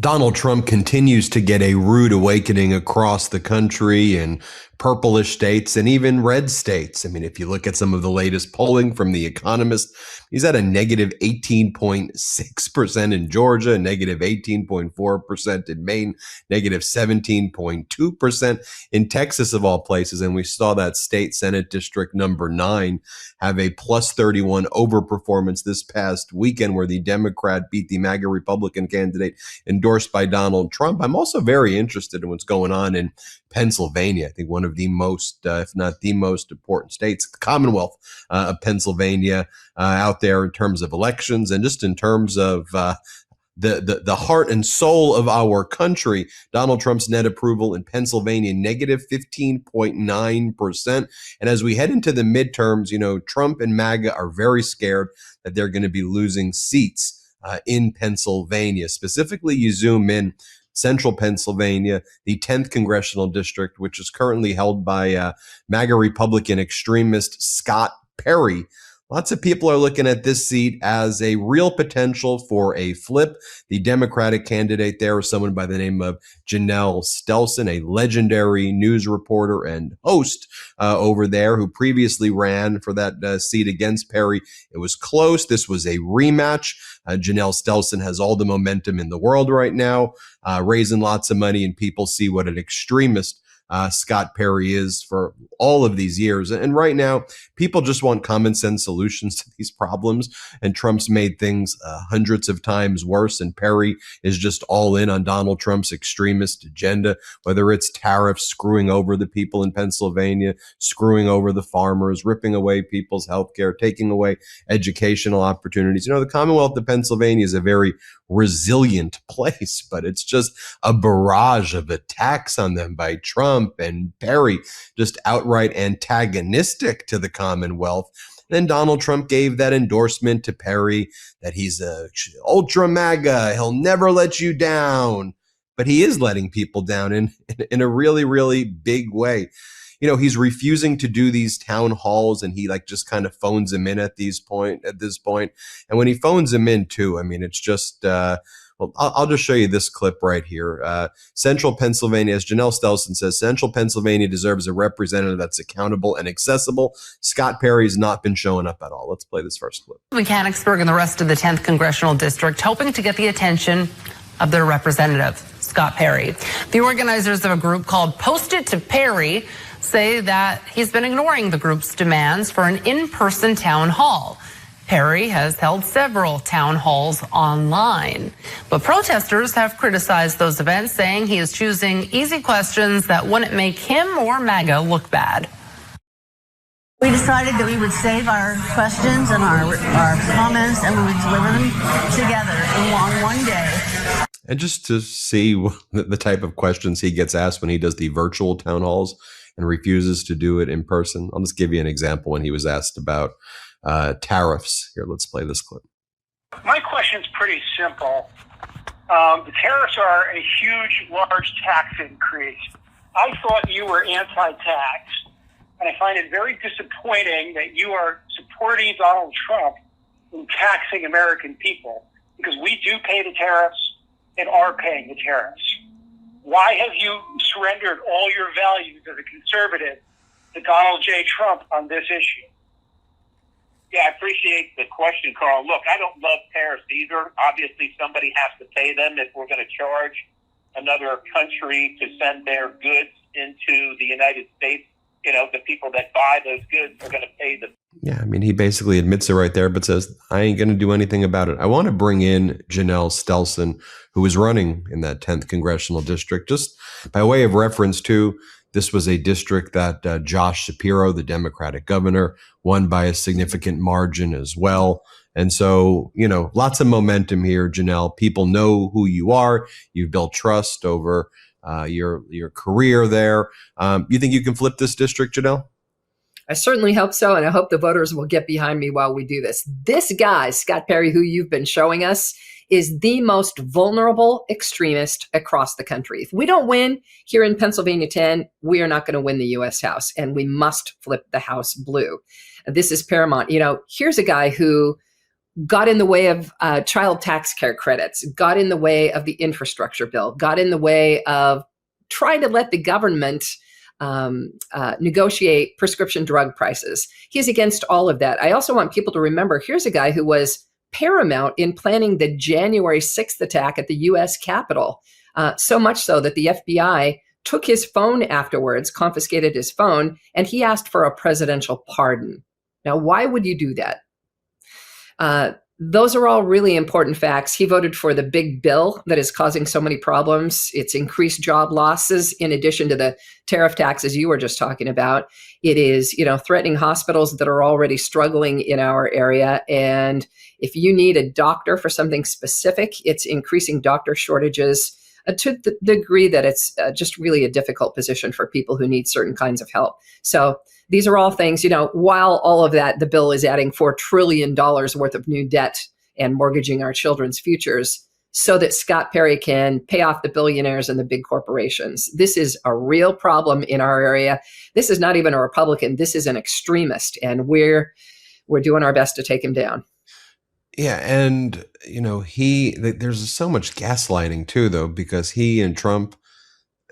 Donald Trump continues to get a rude awakening across the country in purplish states and even red states. I mean, if you look at some of the latest polling from The Economist, he's at a negative 18.6% in Georgia, negative 18.4% in Maine, negative 17.2% in Texas, of all places. And we saw that state Senate District number 9 have a plus 31 overperformance this past weekend, where the Democrat beat the MAGA Republican candidate endorsed by Donald Trump. I'm also very interested in what's going on in Pennsylvania. I think one of the most, if not the most important states, the Commonwealth of Pennsylvania, out there in terms of elections and just in terms of the heart and soul of our country. Donald Trump's net approval in Pennsylvania, negative 15.9%. And as we head into the midterms, Trump and MAGA are very scared that they're going to be losing seats in Pennsylvania. Specifically, you zoom in central Pennsylvania, the 10th Congressional District, which is currently held by MAGA Republican extremist Scott Perry. Lots of people are looking at this seat as a real potential for a flip. The Democratic candidate there is someone by the name of Janelle Stelson, a legendary news reporter and host over there, who previously ran for that seat against Perry. It was close. This was a rematch. Janelle Stelson has all the momentum in the world right now, raising lots of money, and people see what an extremist Scott Perry is for all of these years. And right now, people just want common sense solutions to these problems. And Trump's made things hundreds of times worse. And Perry is just all in on Donald Trump's extremist agenda, whether it's tariffs, screwing over the people in Pennsylvania, screwing over the farmers, ripping away people's health care, taking away educational opportunities. The Commonwealth of Pennsylvania is a very resilient place, but it's just a barrage of attacks on them by Trump and Perry, just outright antagonistic to the Commonwealth. Then Donald Trump gave that endorsement to Perry that he's a ultra MAGA, he'll never let you down. But he is letting people down in a really, really big way. He's refusing to do these town halls, and he just kind of phones them in at this point. And when he phones them in too, I mean, it's just, well, I'll just show you this clip right here. Central Pennsylvania, as Janelle Stelson says, Central Pennsylvania deserves a representative that's accountable and accessible. Scott Perry's not been showing up at all. Let's play this first clip. Mechanicsburg and the rest of the 10th Congressional District hoping to get the attention of their representative, Scott Perry. The organizers of a group called Posted to Perry say that he's been ignoring the group's demands for an in-person town hall. Perry has held several town halls online, but protesters have criticized those events, saying he is choosing easy questions that wouldn't make him or MAGA look bad. We decided that we would save our questions and our comments, and we would deliver them together on one day. And just to see the type of questions he gets asked when he does the virtual town halls and refuses to do it in person. I'll just give you an example when he was asked about tariffs. Here, let's play this clip. My question's pretty simple. The tariffs are a huge, large tax increase. I thought you were anti-tax, and I find it very disappointing that you are supporting Donald Trump in taxing American people, because we do pay the tariffs and are paying the tariffs. Why have you surrendered all your values as a conservative to Donald J. Trump on this issue? Yeah, I appreciate the question, Carl. Look, I don't love tariffs either. Obviously, somebody has to pay them. If we're going to charge another country to send their goods into the United States, the people that buy those goods are going to pay them. Yeah, I mean, he basically admits it right there, but says, I ain't going to do anything about it. I want to bring in Janelle Stelson, who is running in that 10th Congressional District. Just by way of reference, too, this was a district that Josh Shapiro, the Democratic governor, won by a significant margin as well. And so, lots of momentum here, Janelle. People know who you are. You've built trust over your career there. You think you can flip this district, Janelle? I certainly hope so, and I hope the voters will get behind me while we do this. This guy, Scott Perry, who you've been showing us, is the most vulnerable extremist across the country. If we don't win here in Pennsylvania 10, we are not going to win the U.S. House, and we must flip the House blue. This is paramount. Here's a guy who got in the way of child tax care credits, got in the way of the infrastructure bill, got in the way of trying to let the government negotiate prescription drug prices. He's against all of that. I also want people to remember, here's a guy who was paramount in planning the January 6th attack at the U.S. Capitol, so much so that the FBI took his phone afterwards, confiscated his phone, and he asked for a presidential pardon. Now, why would you do that? Those are all really important facts. He voted for the big bill that is causing so many problems. It's increased job losses in addition to the tariff taxes you were just talking about. It is, threatening hospitals that are already struggling in our area. And if you need a doctor for something specific, it's increasing doctor shortages to the degree that it's just really a difficult position for people who need certain kinds of help. So these are all things, while all of that, the bill is adding $4 trillion worth of new debt and mortgaging our children's futures so that Scott Perry can pay off the billionaires and the big corporations. This is a real problem in our area. This is not even a Republican. This is an extremist, and we're doing our best to take him down. Yeah, and there's so much gaslighting too, though, because he and Trump,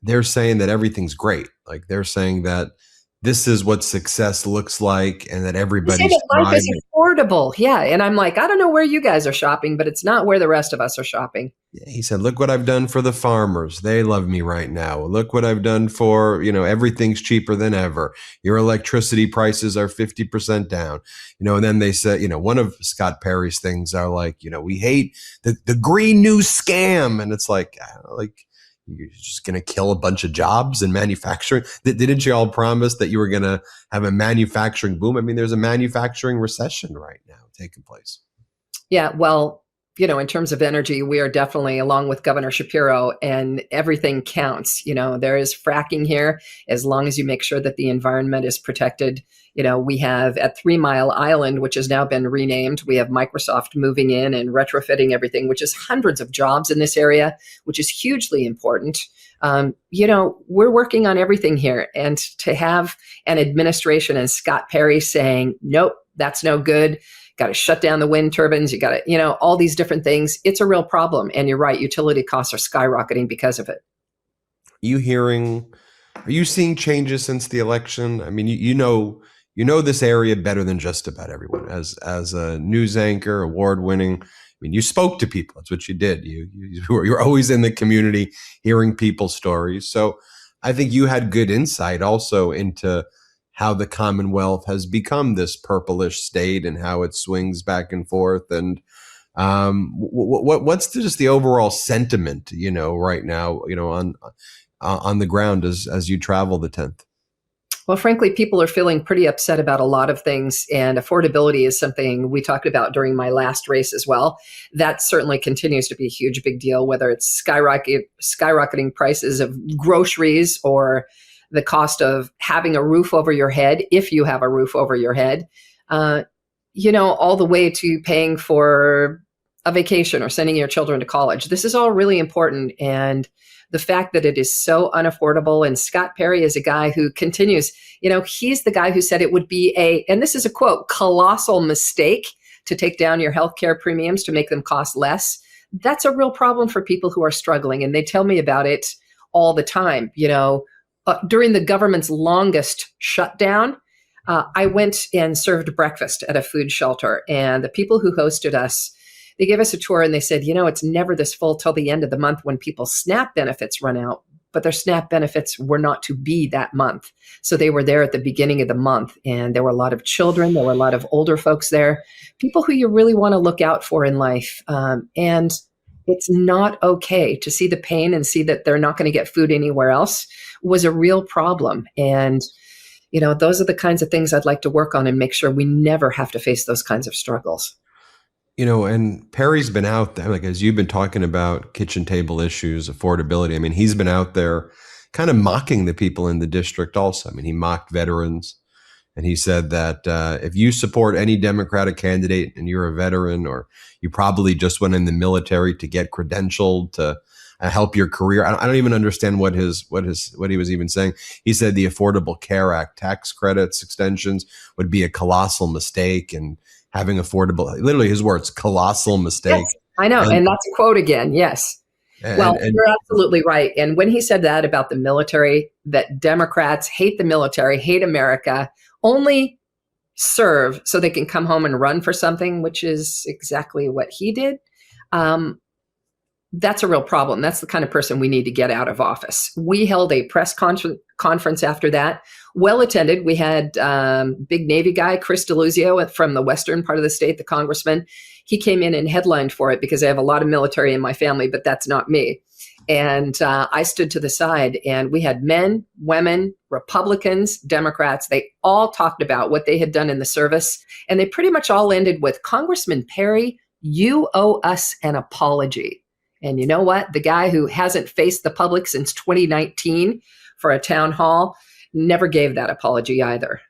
they're saying that everything's great. Like they're saying that this is what success looks like, and that everybody's life is affordable. Yeah, and I'm like, I don't know where you guys are shopping, but it's not where the rest of us are shopping. Yeah, he said, "Look what I've done for the farmers. They love me right now. Look what I've done for everything's cheaper than ever. Your electricity prices are 50% down." And then they said, one of Scott Perry's things are like, we hate the green new scam, and it's like. You're just going to kill a bunch of jobs in manufacturing. Didn't you all promise that you were going to have a manufacturing boom? I mean, there's a manufacturing recession right now taking place. Yeah, well, in terms of energy, we are definitely, along with Governor Shapiro, and everything counts. There is fracking here as long as you make sure that the environment is protected. We have at 3 Mile Island, which has now been renamed, we have Microsoft moving in and retrofitting everything, which is hundreds of jobs in this area, which is hugely important. We're working on everything here. And to have an administration and Scott Perry saying, nope, that's no good. Got to shut down the wind turbines. You got to, all these different things. It's a real problem. And you're right. Utility costs are skyrocketing because of it. Are you seeing changes since the election? I mean, you know this area better than just about everyone. As a news anchor, award-winning, I mean, you spoke to people. That's what you did. You're always in the community hearing people's stories. So I think you had good insight also into how the Commonwealth has become this purplish state and how it swings back and forth. And what's just the overall sentiment, right now, on the ground as you travel the 10th? Well, frankly, people are feeling pretty upset about a lot of things, and affordability is something we talked about during my last race as well. That certainly continues to be a huge, big deal, whether it's skyrocketing prices of groceries or the cost of having a roof over your head, if you have a roof over your head, all the way to paying for a vacation or sending your children to college. This is all really important. And the fact that it is so unaffordable, and Scott Perry is a guy who continues, he's the guy who said it would be and this is a quote, colossal mistake to take down your healthcare premiums to make them cost less. That's a real problem for people who are struggling. And they tell me about it all the time. During the government's longest shutdown, I went and served breakfast at a food shelter, and the people who hosted us, they gave us a tour and they said, it's never this full till the end of the month when people's SNAP benefits run out, but their SNAP benefits were not to be that month. So they were there at the beginning of the month, and there were a lot of children, there were a lot of older folks there, people who you really want to look out for in life. And it's not okay to see the pain and see that they're not going to get food anywhere else was a real problem. And, those are the kinds of things I'd like to work on and make sure we never have to face those kinds of struggles. And Perry's been out there, like as you've been talking about kitchen table issues, affordability. I mean, he's been out there kind of mocking the people in the district also. I mean, he mocked veterans, and he said that if you support any Democratic candidate and you're a veteran, or you probably just went in the military to get credentialed to help your career. I don't even understand what he was even saying. He said the Affordable Care Act tax credits extensions would be a colossal mistake, and having affordable, literally his words, colossal mistake. Yes, I know. And that's a quote again. Yes. Well, you're absolutely right. And when he said that about the military, that Democrats hate the military, hate America, only serve so they can come home and run for something, which is exactly what he did. That's a real problem. That's the kind of person we need to get out of office. We held a press conference after that, well attended. We had big Navy guy, Chris DeLuzio from the western part of the state, the congressman. He came in and headlined for it because I have a lot of military in my family, but that's not me. And I stood to the side, and we had men, women, Republicans, Democrats. They all talked about what they had done in the service. And they pretty much all ended with, Congressman Perry, you owe us an apology. And you know what? The guy who hasn't faced the public since 2019 for a town hall never gave that apology either.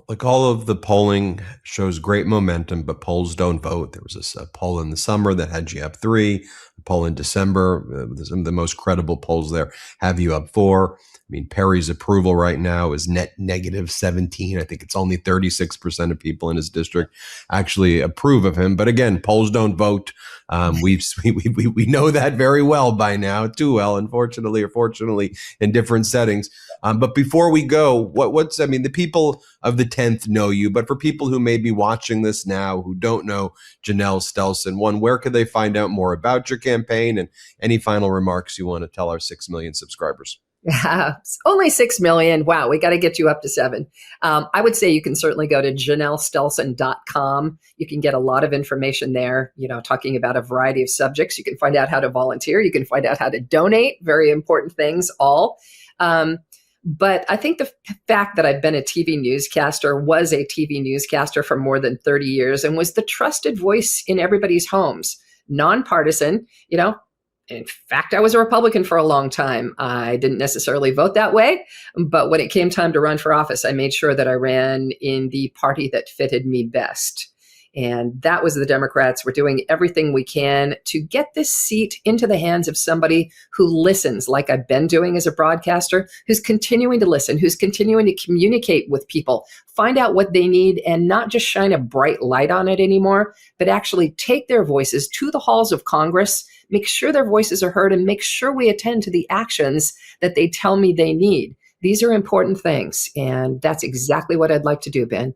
Like, all of the polling shows great momentum, but polls don't vote. There was a poll in the summer that had you up 3, a poll in December, some of the most credible polls there have you up 4. I mean, Perry's approval right now is net negative 17. I think it's only 36% of people in his district actually approve of him. But again, polls don't vote. We know that very well by now, too well, unfortunately or fortunately, in different settings. But before we go, the people of the 10th know you, but for people who may be watching this now who don't know Janelle Stelson, one, where could they find out more about your campaign, and any final remarks you want to tell our 6 million subscribers? Only 6 million. Wow, we got to get you up to 7. I would say you can certainly go to JanelleStelson.com. You can get a lot of information there, talking about a variety of subjects. You can find out how to volunteer. You can find out how to donate. Very important things, all. But I think the fact that I've been a TV newscaster, was a TV newscaster for more than 30 years, and was the trusted voice in everybody's homes, nonpartisan, In fact, I was a Republican for a long time. I didn't necessarily vote that way, but when it came time to run for office, I made sure that I ran in the party that fitted me best. And that was the Democrats. We're doing everything we can to get this seat into the hands of somebody who listens, like I've been doing as a broadcaster, who's continuing to listen, who's continuing to communicate with people, find out what they need, and not just shine a bright light on it anymore, but actually take their voices to the halls of Congress, make sure their voices are heard, and make sure we attend to the actions that they tell me they need. These are important things, and that's exactly what I'd like to do, Ben.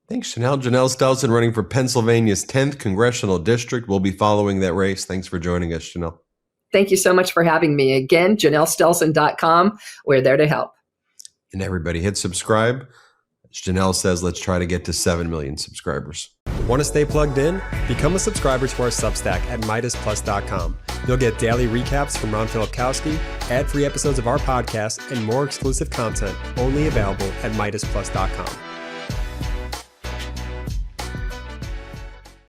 Thanks, Janelle. Janelle Stelson, running for Pennsylvania's 10th Congressional District. We'll be following that race. Thanks for joining us, Janelle. Thank you so much for having me. Again, JanelleStelson.com. We're there to help. And everybody, hit subscribe. As Janelle says, let's try to get to 7 million subscribers. Want to stay plugged in? Become a subscriber to our Substack at MeidasPlus.com. You'll get daily recaps from Ron Filipkowski, ad-free episodes of our podcast, and more exclusive content only available at MeidasPlus.com.